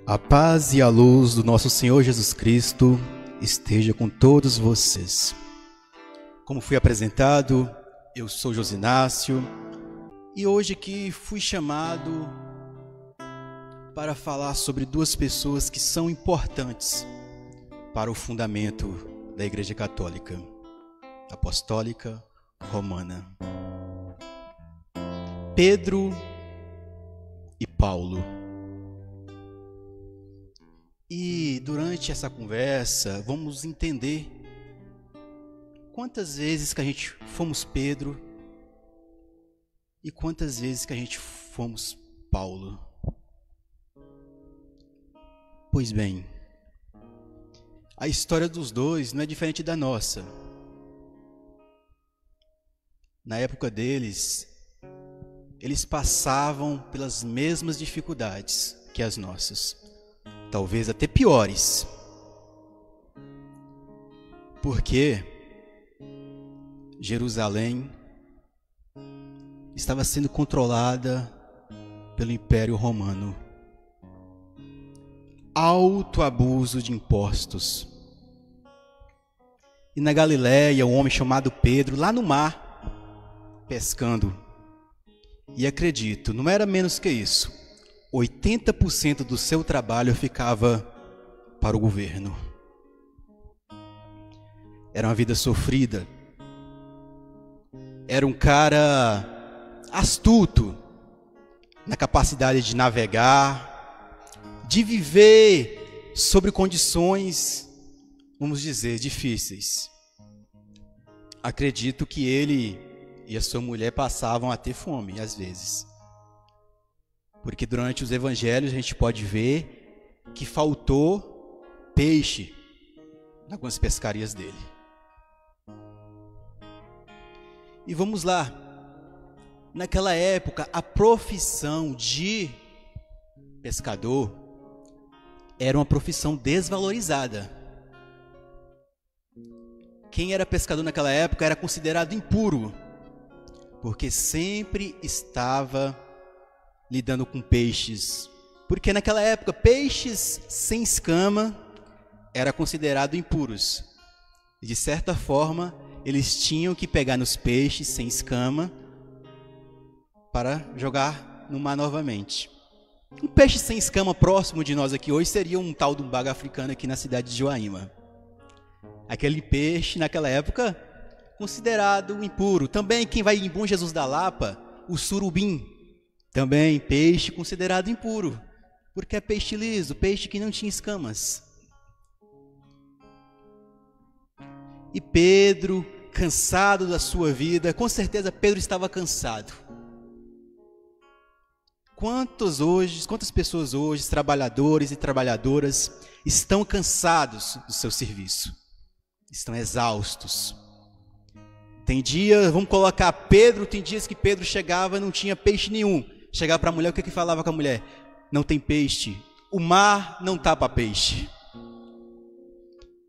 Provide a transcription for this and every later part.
A paz e a luz do nosso Senhor Jesus Cristo esteja com todos vocês. Como fui apresentado, eu sou Josinácio e hoje aqui fui chamado para falar sobre duas pessoas que são importantes para o fundamento da Igreja Católica Apostólica Romana: Pedro e Paulo. E durante essa conversa vamos entender quantas vezes que a gente fomos Pedro e quantas vezes que a gente fomos Paulo. Pois bem, a história dos dois não é diferente da nossa. Na época deles, eles passavam pelas mesmas dificuldades que as nossas, talvez até piores, porque Jerusalém estava sendo controlada pelo Império Romano. Alto abuso de impostos. E na Galileia, um homem chamado Pedro, lá no mar, pescando. E acredito, não era menos que isso. 80% do seu trabalho ficava para o governo. Era uma vida sofrida. Era um cara astuto na capacidade de navegar, de viver sobre condições, vamos dizer, difíceis. Acredito que ele e a sua mulher passavam a ter fome, às vezes. Porque durante os evangelhos a gente pode ver que faltou peixe em algumas pescarias dele. E vamos lá. Naquela época, a profissão de pescador era uma profissão desvalorizada. Quem era pescador naquela época era considerado impuro, porque sempre estava lidando com peixes. Porque naquela época, peixes sem escama eram considerados impuros. E de certa forma, eles tinham que pegar nos peixes sem escama para jogar no mar novamente. Um peixe sem escama próximo de nós aqui hoje seria um tal de um baga africano aqui na cidade de Joaíma. Aquele peixe, naquela época, considerado impuro. Também quem vai em Bom Jesus da Lapa, o surubim, também peixe considerado impuro, porque é peixe liso, peixe que não tinha escamas. E Pedro, cansado da sua vida, com certeza Pedro estava cansado. Quantas pessoas hoje, trabalhadores e trabalhadoras, estão cansados do seu serviço? Estão exaustos. Tem dias, vamos colocar Pedro, tem dias que Pedro chegava e não tinha peixe nenhum. Chegava para a mulher, o que falava com a mulher? Não tem peixe. O mar não tá para peixe.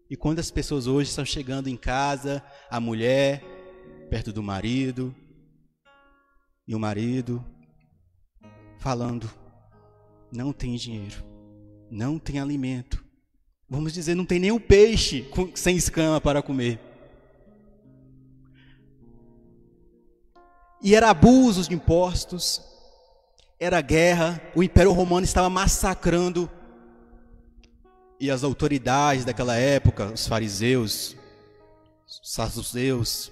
E quando as pessoas hoje estão chegando em casa, a mulher perto do marido, e o marido falando, não tem dinheiro, não tem alimento. Vamos dizer, não tem nem o peixe sem escama para comer. E era abusos de impostos, era guerra, o Império Romano estava massacrando. E as autoridades daquela época, os fariseus, os saduceus,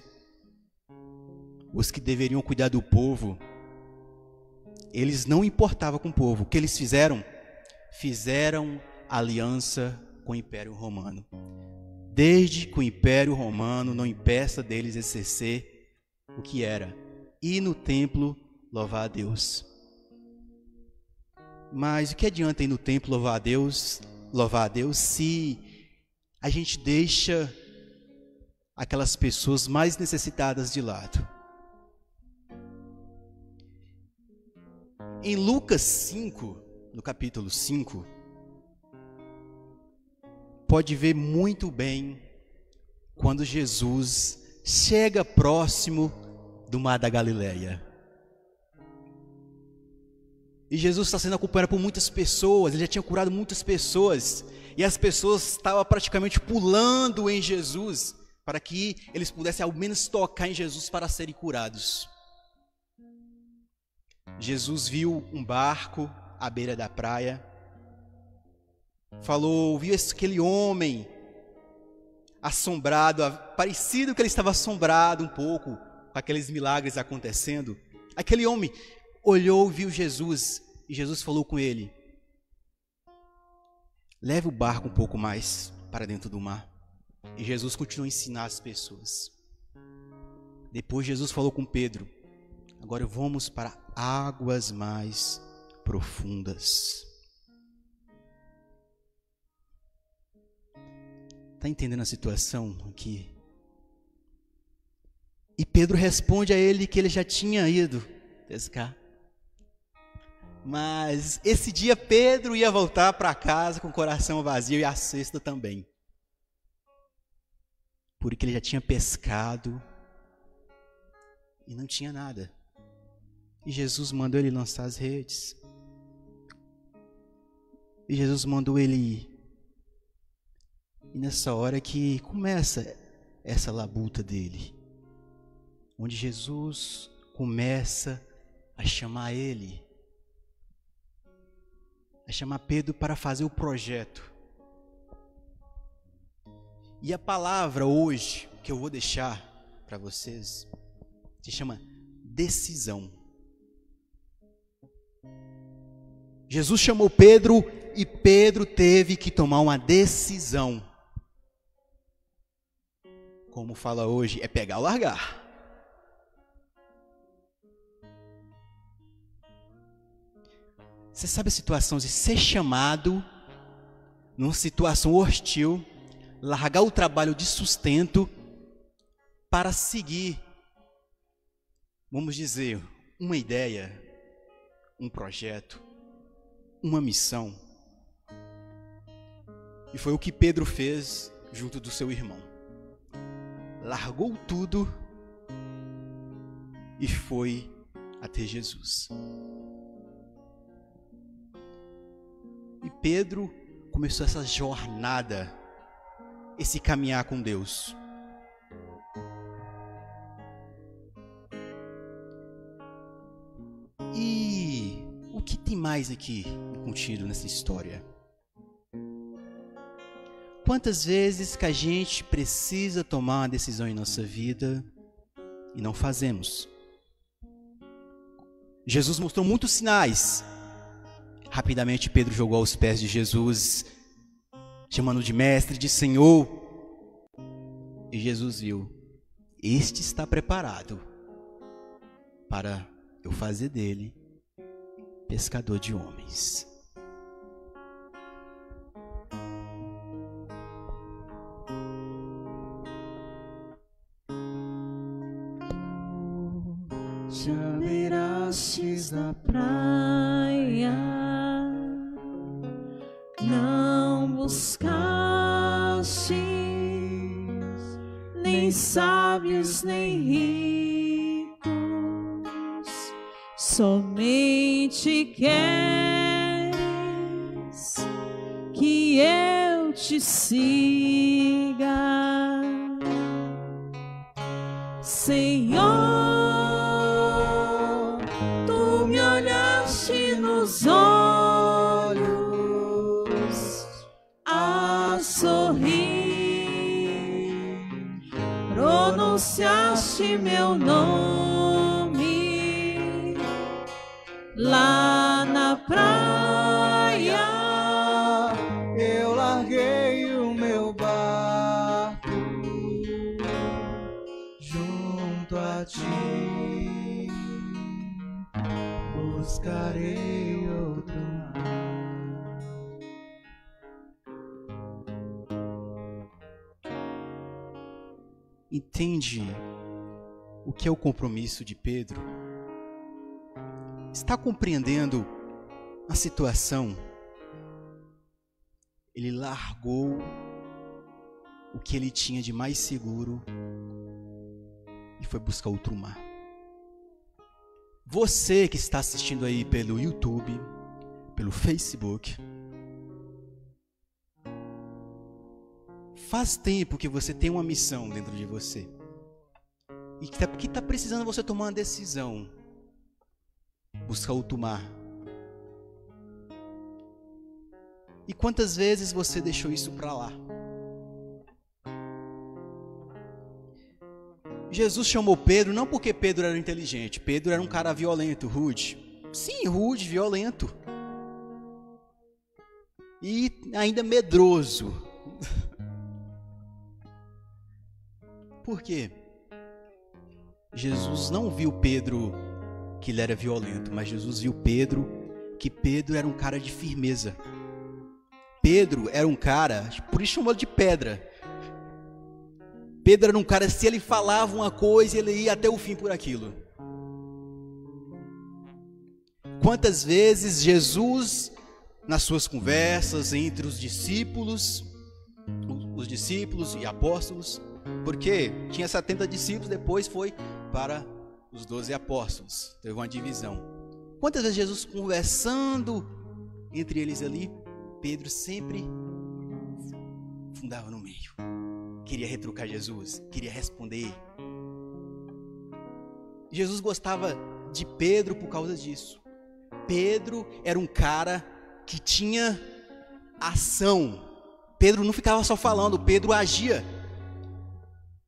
os que deveriam cuidar do povo, eles não importavam com o povo. O que eles fizeram? Fizeram aliança com o Império Romano. Desde que o Império Romano não impeça deles exercer o que era ir no templo louvar a Deus. Mas o que adianta ir no templo louvar a Deus se a gente deixa aquelas pessoas mais necessitadas de lado? Em Lucas 5, no capítulo 5, pode ver muito bem quando Jesus chega próximo do mar da Galileia. E Jesus está sendo acompanhado por muitas pessoas, ele já tinha curado muitas pessoas, e as pessoas estavam praticamente pulando em Jesus, para que eles pudessem ao menos tocar em Jesus para serem curados. Jesus viu um barco à beira da praia, viu aquele homem assombrado, parecido que ele estava assombrado um pouco com aqueles milagres acontecendo. Aquele homem olhou, viu Jesus, e Jesus falou com ele: leve o barco um pouco mais para dentro do mar. E Jesus continuou a ensinar as pessoas. Depois Jesus falou com Pedro: agora vamos para águas mais profundas. Está entendendo a situação aqui? E Pedro responde a ele que ele já tinha ido pescar. Mas esse dia Pedro ia voltar para casa com o coração vazio e a cesta também. Porque ele já tinha pescado e não tinha nada. E Jesus mandou ele lançar as redes. E Jesus mandou ele ir. E nessa hora que começa essa labuta dele, onde Jesus começa a chamar ele, a chamar Pedro para fazer o projeto. E a palavra hoje que eu vou deixar para vocês se chama decisão. Jesus chamou Pedro e Pedro teve que tomar uma decisão. Como fala hoje, é pegar ou largar. Você sabe a situação de ser chamado numa situação hostil, largar o trabalho de sustento para seguir, vamos dizer, uma ideia, um projeto, uma missão. E foi o que Pedro fez junto do seu irmão. Largou tudo e foi até Jesus. E Pedro começou essa jornada, esse caminhar com Deus. E o que tem mais aqui contido nessa história? Quantas vezes que a gente precisa tomar uma decisão em nossa vida e não fazemos? Jesus mostrou muitos sinais. Rapidamente Pedro jogou aos pés de Jesus, chamando de mestre, de Senhor. E Jesus viu: este está preparado para eu fazer dele pescador de homens. Já beirastes na praia, não buscastes nem sábios nem ricos, somente queres que eu te siga, Senhor. Tu me olhaste nos olhos a sorrir, pronunciaste meu nome lá na praia. Eu larguei o meu barco junto a ti, buscarei outro mar. Entende o que é o compromisso de Pedro? Está compreendendo a situação? Ele largou o que ele tinha de mais seguro e foi buscar outro mar. Você que está assistindo aí pelo YouTube, pelo Facebook, faz tempo que você tem uma missão dentro de você. E que está precisando você tomar uma decisão. Buscar outro mar. E quantas vezes você deixou isso para lá? Jesus chamou Pedro não porque Pedro era inteligente. Pedro era um cara violento, rude. Sim, rude, violento. E ainda medroso. Por quê? Jesus não viu Pedro que ele era violento, mas Jesus viu Pedro que Pedro era um cara de firmeza. Pedro era um cara, por isso chamou ele de pedra. Pedro era um cara, se ele falava uma coisa, ele ia até o fim por aquilo. Quantas vezes Jesus, nas suas conversas entre os discípulos e apóstolos, porque tinha 70 discípulos, depois foi para os 12 apóstolos, teve uma divisão. Quantas vezes Jesus conversando entre eles ali, Pedro sempre fundava no meio. Queria retrucar Jesus, queria responder. Jesus gostava de Pedro por causa disso. Pedro era um cara que tinha ação. Pedro não ficava só falando, Pedro agia.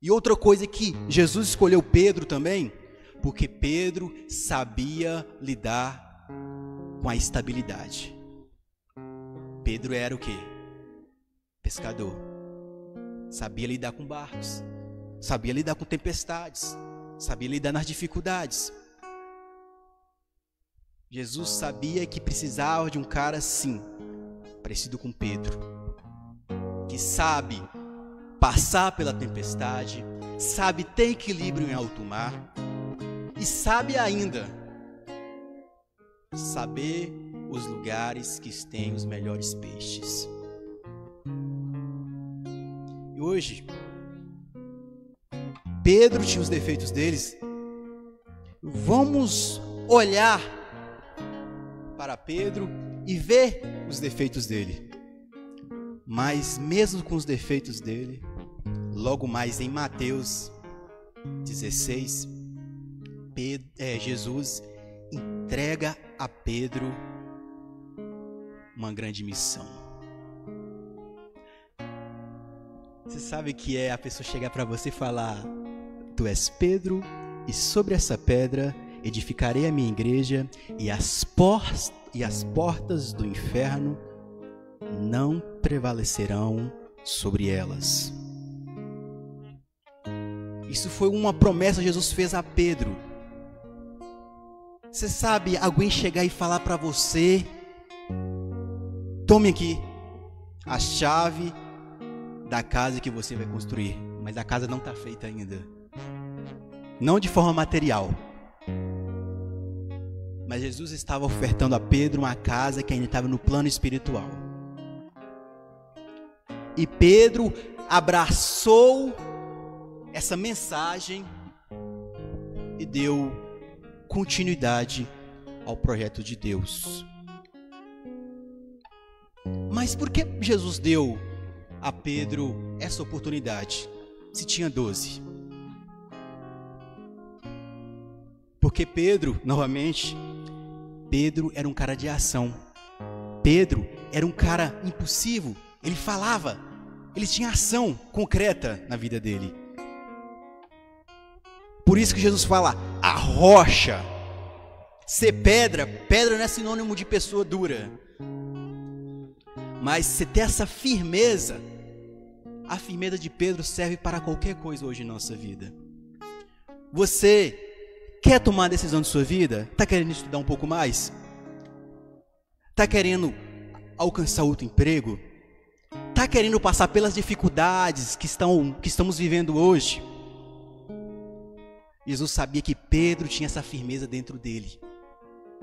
E outra coisa que Jesus escolheu Pedro também, porque Pedro sabia lidar com a estabilidade. Pedro era o quê? Pescador. Sabia lidar com barcos, sabia lidar com tempestades, sabia lidar nas dificuldades. Jesus sabia que precisava de um cara assim, parecido com Pedro, que sabe passar pela tempestade, sabe ter equilíbrio em alto mar e sabe ainda saber os lugares que têm os melhores peixes. E hoje, Pedro tinha os defeitos deles. Vamos olhar para Pedro e ver os defeitos dele. Mas mesmo com os defeitos dele, logo mais em Mateus 16, Jesus entrega a Pedro uma grande missão. Você sabe que é a pessoa chegar para você e falar: tu és Pedro, e sobre essa pedra edificarei a minha igreja, e as portas do inferno não prevalecerão sobre elas. Isso foi uma promessa que Jesus fez a Pedro. Você sabe, alguém chegar e falar para você: tome aqui a chave da casa que você vai construir, mas a casa não está feita ainda, não de forma material, mas Jesus estava ofertando a Pedro uma casa que ainda estava no plano espiritual, e Pedro abraçou essa mensagem e deu continuidade ao projeto de Deus. Mas por que Jesus deu a Pedro essa oportunidade, se tinha 12? Porque Pedro, novamente, Pedro era um cara de ação. Pedro era um cara impulsivo. Ele falava, ele tinha ação concreta na vida dele. Por isso que Jesus fala, a rocha. Ser pedra, pedra não é sinônimo de pessoa dura. Mas você ter essa firmeza, a firmeza de Pedro serve para qualquer coisa hoje em nossa vida. Você quer tomar a decisão de sua vida? Está querendo estudar um pouco mais? Está querendo alcançar outro emprego? Está querendo passar pelas dificuldades que estamos vivendo hoje? Jesus sabia que Pedro tinha essa firmeza dentro dele.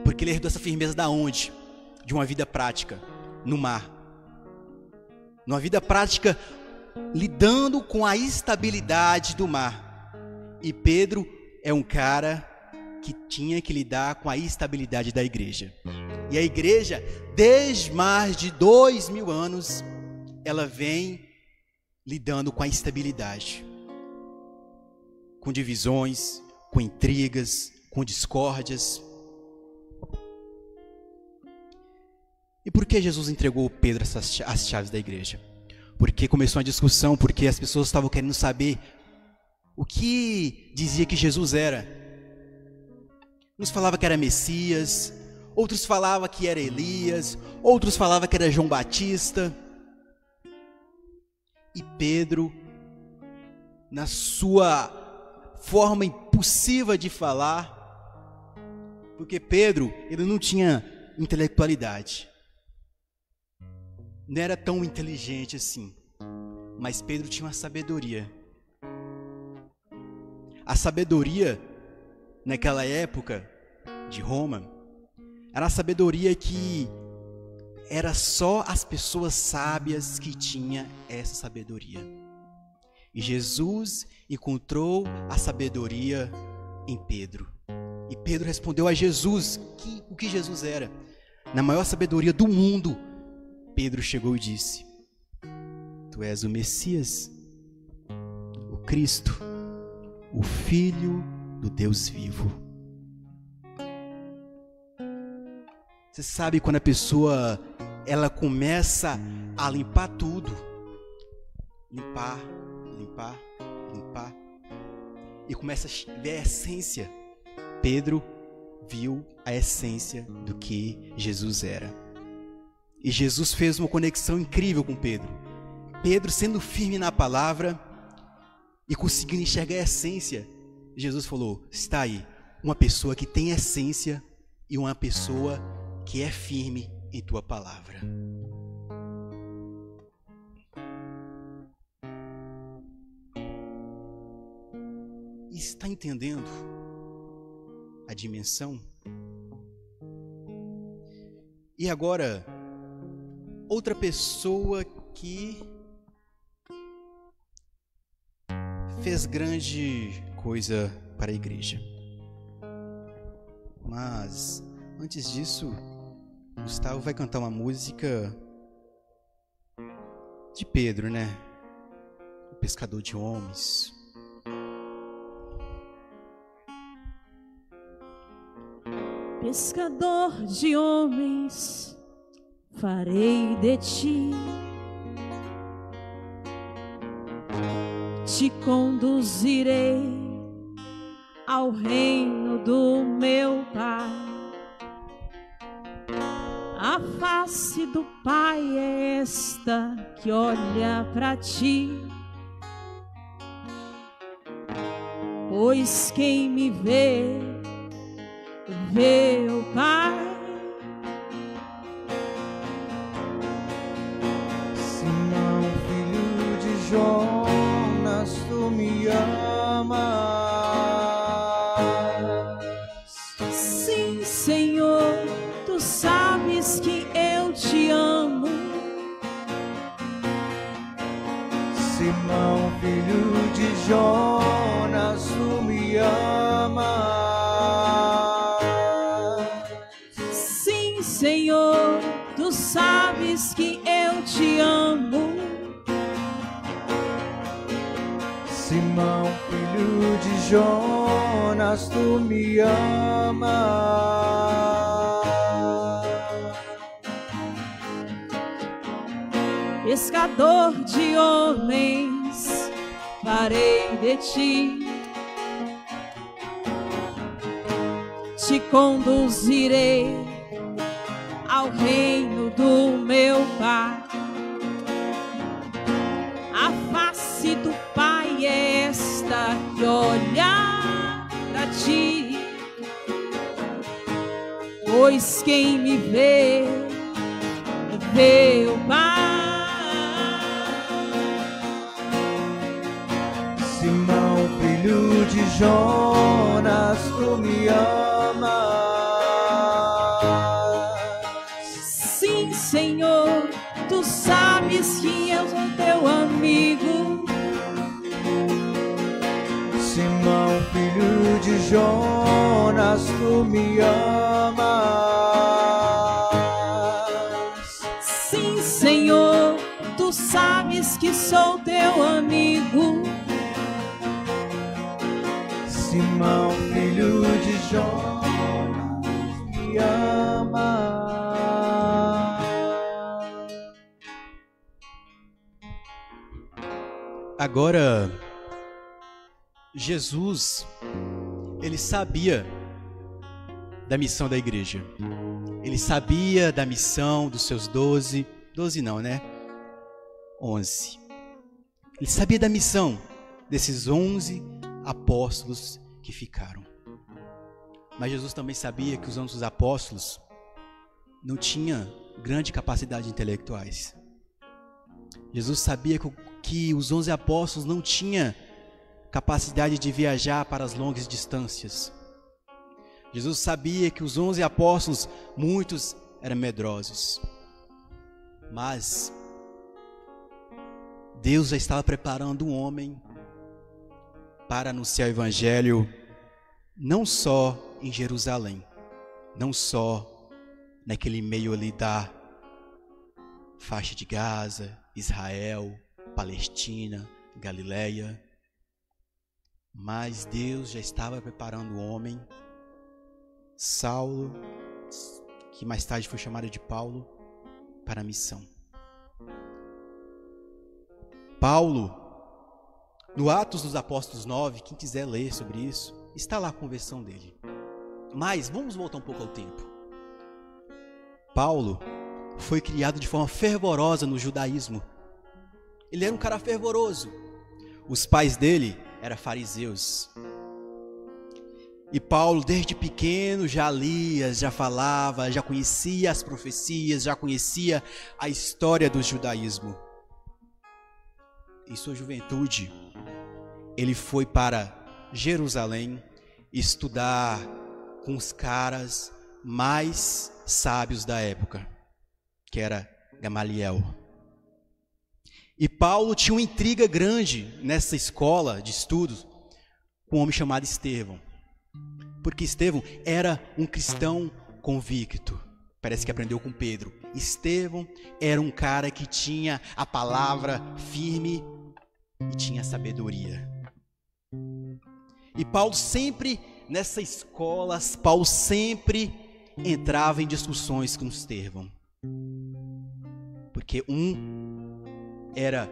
Porque ele herdou essa firmeza da onde? De uma vida prática, no mar. Numa vida prática, lidando com a estabilidade do mar. E Pedro é um cara que tinha que lidar com a estabilidade da igreja. E a igreja, desde mais de 2000 anos, ela vem lidando com a instabilidade, com divisões, com intrigas, com discórdias. E por que Jesus entregou Pedro as chaves da igreja? Porque começou uma discussão, porque as pessoas estavam querendo saber o que dizia que Jesus era. Uns falavam que era Messias, outros falavam que era Elias, outros falavam que era João Batista. E Pedro, na sua forma impulsiva de falar, porque Pedro, ele não tinha intelectualidade, não era tão inteligente assim, mas Pedro tinha uma sabedoria. A sabedoria, naquela época de Roma, era a sabedoria que era só as pessoas sábias que tinham essa sabedoria. E Jesus encontrou a sabedoria em Pedro. E Pedro respondeu a Jesus o que Jesus era. Na maior sabedoria do mundo, Pedro chegou e disse: Tu és o Messias, o Cristo, o Filho do Deus vivo. Você sabe quando a pessoa ela começa a limpar tudo, limpar, e começa a ver a essência. Pedro viu a essência do que Jesus era. E Jesus fez uma conexão incrível com Pedro. Pedro sendo firme na palavra e conseguindo enxergar a essência. Jesus falou: está aí uma pessoa que tem essência e uma pessoa que é firme em tua palavra. Está entendendo a dimensão? E agora, outra pessoa que fez grande coisa para a igreja. Mas, antes disso, Gustavo vai cantar uma música de Pedro, né? O pescador de homens. Pescador de homens, farei de ti, te conduzirei ao reino do meu Pai. A face do Pai é esta que olha para ti, pois quem me vê, vê o Pai. Simão, filho de Jonas, tu me amas. Sim, Senhor, tu sabes que eu te amo. Simão, filho de Jonas, tu me amas. Senhor, tu sabes que eu te amo. Simão, filho de Jonas, tu me amas. Pescador de homens, farei de ti, te conduzirei ao reino do meu Pai. A face do Pai é esta que olha para ti, pois quem me vê, vê o Pai. Simão, filho de Jonas, tu me amas. Senhor, tu sabes que eu sou teu amigo. Simão, filho de Jonas, me amas. Sim, Senhor, tu sabes que sou teu amigo. Simão, filho de Jonas, me ama. Agora, Jesus, ele sabia da missão da igreja. Ele sabia da missão dos seus 12 não, né? 11. Ele sabia da missão desses 11 apóstolos que ficaram. Mas Jesus também sabia que os 11 apóstolos não tinham grande capacidade intelectuais. Jesus sabia que os 11 apóstolos não tinham capacidade de viajar para as longas distâncias. Jesus sabia que os 11 apóstolos, muitos eram medrosos. Mas Deus já estava preparando um homem para anunciar o evangelho não só em Jerusalém, não só naquele meio ali da faixa de Gaza, Israel, Palestina, Galileia, mas Deus já estava preparando o homem, Saulo, que mais tarde foi chamado de Paulo, para a missão. Paulo, no Atos dos Apóstolos 9, quem quiser ler sobre isso, está lá a conversão dele. Mas vamos voltar um pouco ao tempo. Paulo foi criado de forma fervorosa no judaísmo. Ele era um cara fervoroso. Os pais dele eram fariseus. E Paulo, desde pequeno, já lia, já falava, já conhecia as profecias, já conhecia a história do judaísmo. Em sua juventude, ele foi para Jerusalém estudar com os caras mais sábios da época, que era Gamaliel. E Paulo tinha uma intriga grande nessa escola de estudos com um homem chamado Estevão. Porque Estevão era um cristão convicto. Parece que aprendeu com Pedro. Estevão era um cara que tinha a palavra firme e tinha sabedoria. E Paulo sempre, nessa escola, Paulo sempre entrava em discussões com Estevão. Porque um era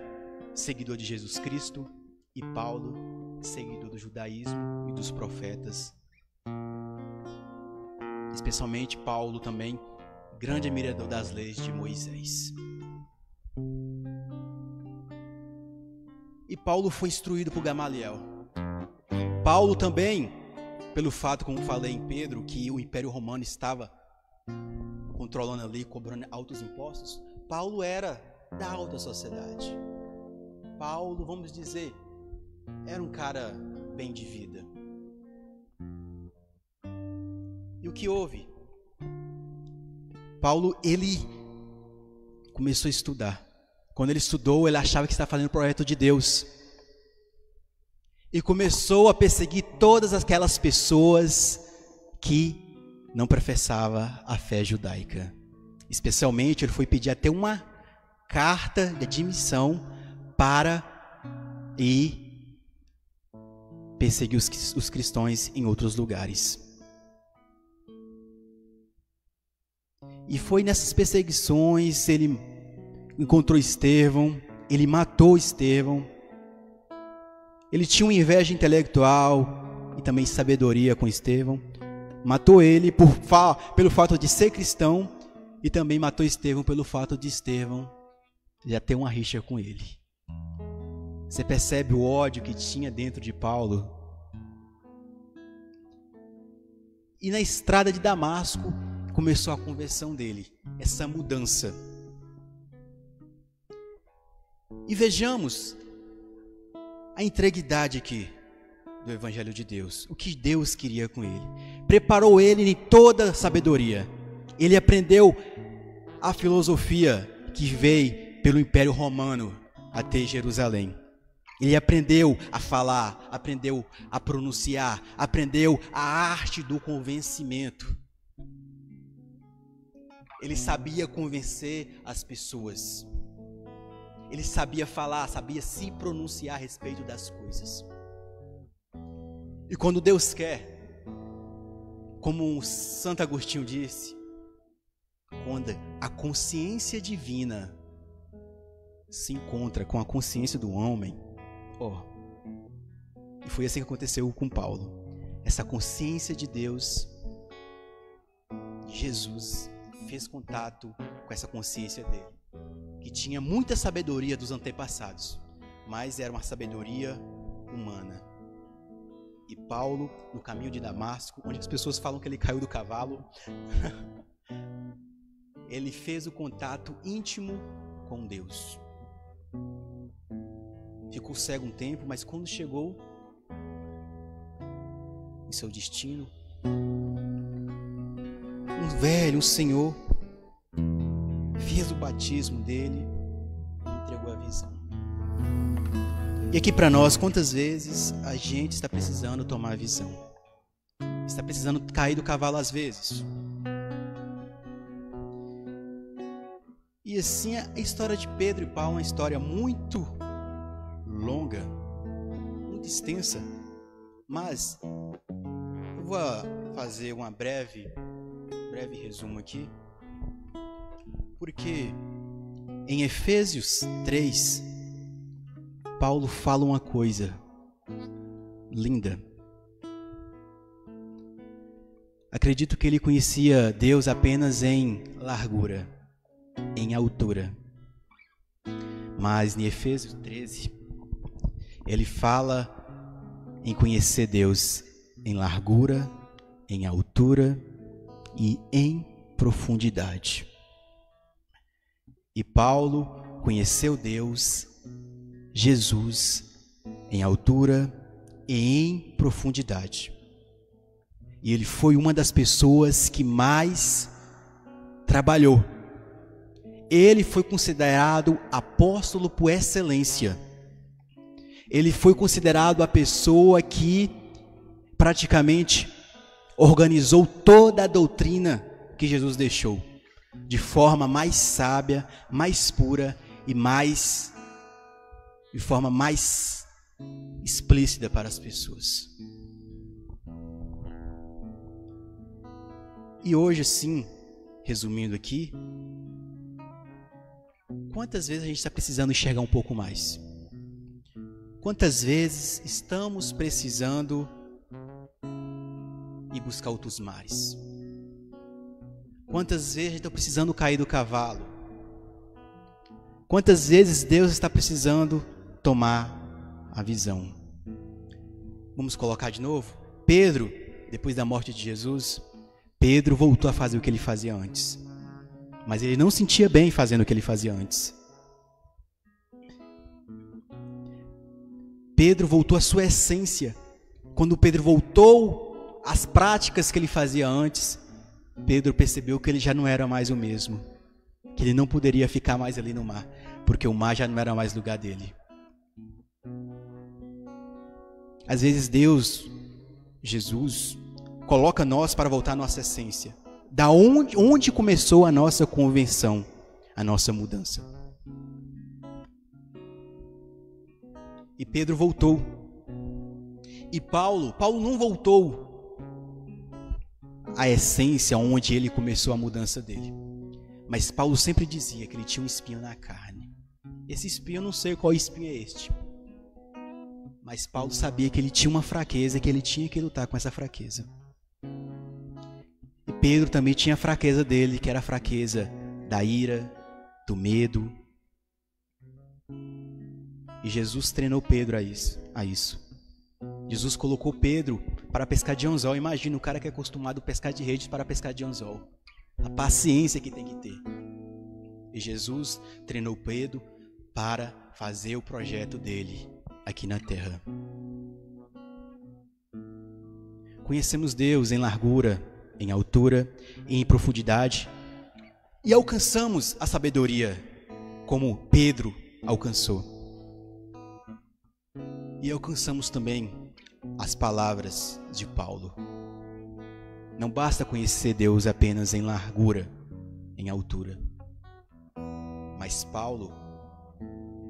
seguidor de Jesus Cristo e Paulo, seguidor do judaísmo e dos profetas. Especialmente Paulo também, grande admirador das leis de Moisés. E Paulo foi instruído por Gamaliel. Paulo também, pelo fato, como falei em Pedro, que o Império Romano estava controlando ali, cobrando altos impostos, Paulo era da alta sociedade. Paulo, vamos dizer, era um cara bem de vida. E o que houve? Paulo, ele começou a estudar. Quando ele estudou, ele achava que estava fazendo o projeto de Deus. E começou a perseguir todas aquelas pessoas que não professavam a fé judaica. Especialmente, ele foi pedir até uma carta de admissão para ir perseguir os cristãos em outros lugares. E foi nessas perseguições, ele encontrou Estevão, ele matou Estevão. Ele tinha uma inveja intelectual e também sabedoria com Estevão. Matou ele pelo fato de ser cristão e também matou Estevão pelo fato de Estevão já ter uma rixa com ele. Você percebe o ódio que tinha dentro de Paulo? E na estrada de Damasco começou a conversão dele, essa mudança. E vejamos a integridade aqui do Evangelho de Deus, o que Deus queria com ele. Preparou ele em toda sabedoria. Ele aprendeu a filosofia que veio pelo Império Romano até Jerusalém. Ele aprendeu a falar, aprendeu a pronunciar, aprendeu a arte do convencimento. Ele sabia convencer as pessoas. Ele sabia falar, sabia se pronunciar a respeito das coisas. E quando Deus quer, como Santo Agostinho disse, quando a consciência divina se encontra com a consciência do homem, e foi assim que aconteceu com Paulo. Essa consciência de Deus, Jesus, fez contato com essa consciência dele, que tinha muita sabedoria dos antepassados, mas era uma sabedoria humana. E Paulo, no caminho de Damasco, onde as pessoas falam que ele caiu do cavalo, ele fez o contato íntimo com Deus. Ficou cego um tempo, mas quando chegou em seu destino, um senhor, fez o batismo dele e entregou a visão. E aqui para nós, quantas vezes a gente está precisando tomar a visão? Está precisando cair do cavalo às vezes. E assim, a história de Pedro e Paulo é uma história muito longa, muito extensa, mas eu vou fazer uma breve resumo aqui, porque em Efésios 3, Paulo fala uma coisa linda. Acredito que ele conhecia Deus apenas em largura, em altura. Mas em Efésios 13, ele fala em conhecer Deus em largura, em altura e em profundidade. E Paulo conheceu Deus, Jesus, em altura e em profundidade. E ele foi uma das pessoas que mais trabalhou. Ele foi considerado apóstolo por excelência. Ele foi considerado a pessoa que praticamente organizou toda a doutrina que Jesus deixou, de forma mais sábia, mais pura e de forma mais explícita para as pessoas. E hoje, sim, resumindo aqui, quantas vezes a gente está precisando enxergar um pouco mais? Quantas vezes estamos precisando ir buscar outros mares? Quantas vezes a gente está precisando cair do cavalo? Quantas vezes Deus está precisando tomar a visão? Vamos colocar de novo? Pedro, depois da morte de Jesus, Pedro voltou a fazer o que ele fazia antes. Mas ele não sentia bem fazendo o que ele fazia antes. Pedro voltou à sua essência. Quando Pedro voltou às práticas que ele fazia antes, Pedro percebeu que ele já não era mais o mesmo. Que ele não poderia ficar mais ali no mar, porque o mar já não era mais lugar dele. Às vezes Deus, Jesus, coloca nós para voltar à nossa essência. Da onde começou a nossa conversão, a nossa mudança. E Pedro voltou. E Paulo não voltou à essência onde ele começou a mudança dele. Mas Paulo sempre dizia que ele tinha um espinho na carne. Esse espinho, eu não sei qual espinho é este. Mas Paulo sabia que ele tinha uma fraqueza, que ele tinha que lutar com essa fraqueza. E Pedro também tinha a fraqueza dele, que era a fraqueza da ira, do medo. E Jesus treinou Pedro a isso. Jesus colocou Pedro para pescar de anzol. Imagina o cara que é acostumado a pescar de rede para pescar de anzol. A paciência que tem que ter. E Jesus treinou Pedro para fazer o projeto dele aqui na terra. Conhecemos Deus em largura, em altura e em profundidade. E alcançamos a sabedoria como Pedro alcançou. e alcançamos também as palavras de Paulo. Não basta conhecer Deus apenas em largura, em altura. Mas Paulo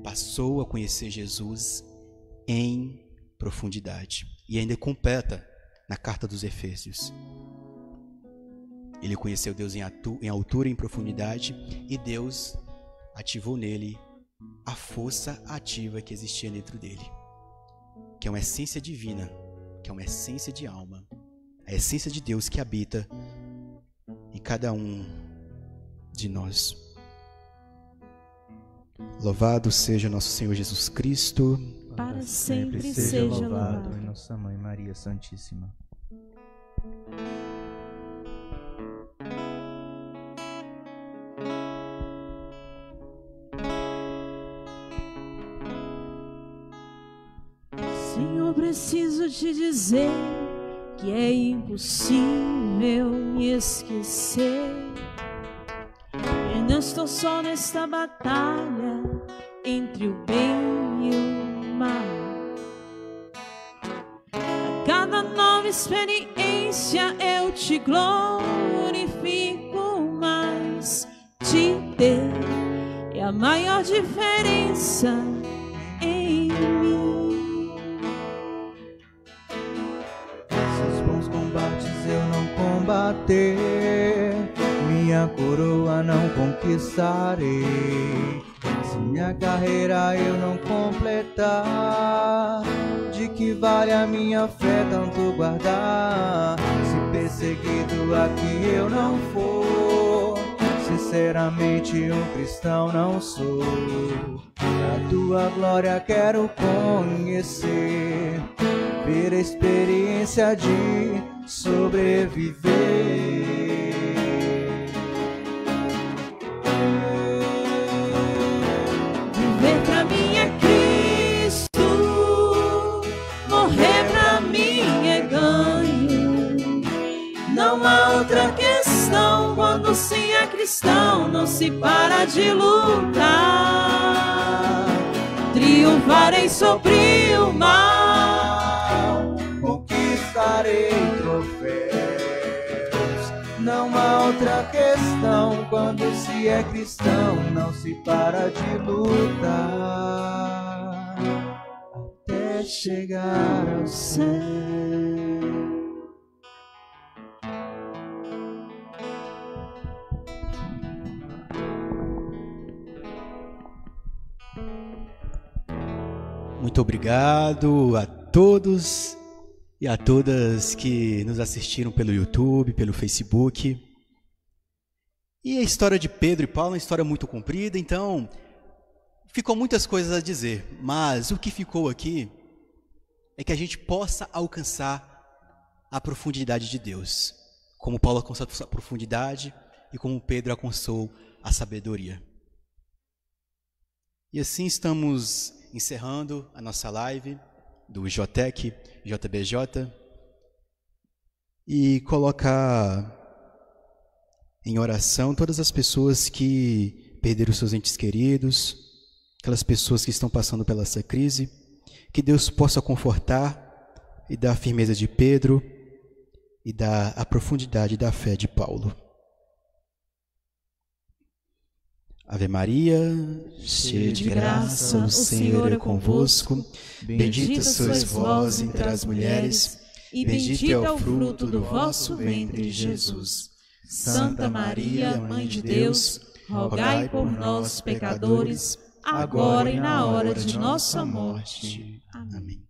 passou a conhecer Jesus em profundidade. E ainda completa na carta dos Efésios. Ele conheceu Deus em altura e em profundidade, e Deus ativou nele a força ativa que existia dentro dele, que é uma essência divina, que é uma essência de alma, a essência de Deus que habita em cada um de nós. Louvado seja nosso Senhor Jesus Cristo, para sempre seja louvado. E nossa Mãe Maria Santíssima. Senhor, preciso te dizer que é impossível me esquecer. Eu não estou só nesta batalha entre o bem e o mal. A cada nova experiência eu te glorifico mais. Te ter é a maior diferença em mim. Seus bons combates eu não combater, minha coroa não conquistarei. Se minha carreira eu não completar, de que vale a minha fé tanto guardar? Se perseguido aqui eu não for, sinceramente um cristão não sou. A tua glória quero conhecer, ver a experiência de sobreviver. Viver pra mim é Cristo, morrer pra mim é ganho. Não há outra questão, quando se é cristão não se para de lutar. Triunfarei sobre o mal, Conquistarei troféus. Não há outra questão, quando se é cristão não se para de lutar até chegar ao céu. Muito obrigado a todos e a todas que nos assistiram pelo YouTube, pelo Facebook. E a história de Pedro e Paulo é uma história muito comprida, então ficou muitas coisas a dizer. Mas o que ficou aqui é que a gente possa alcançar a profundidade de Deus, como Paulo alcançou a profundidade e como Pedro alcançou a sabedoria. E assim estamos encerrando a nossa live do Jotec, JBJ, e colocar em oração todas as pessoas que perderam seus entes queridos, aquelas pessoas que estão passando pela essa crise, que Deus possa confortar e dar a firmeza de Pedro e dar a profundidade da fé de Paulo. Ave Maria, cheia de graça, o Senhor é convosco. Bendita sois vós entre as mulheres, e bendito é o fruto do vosso ventre, Jesus. Santa Maria, Mãe de Deus, rogai por nós, pecadores, agora e na hora de nossa morte. Amém.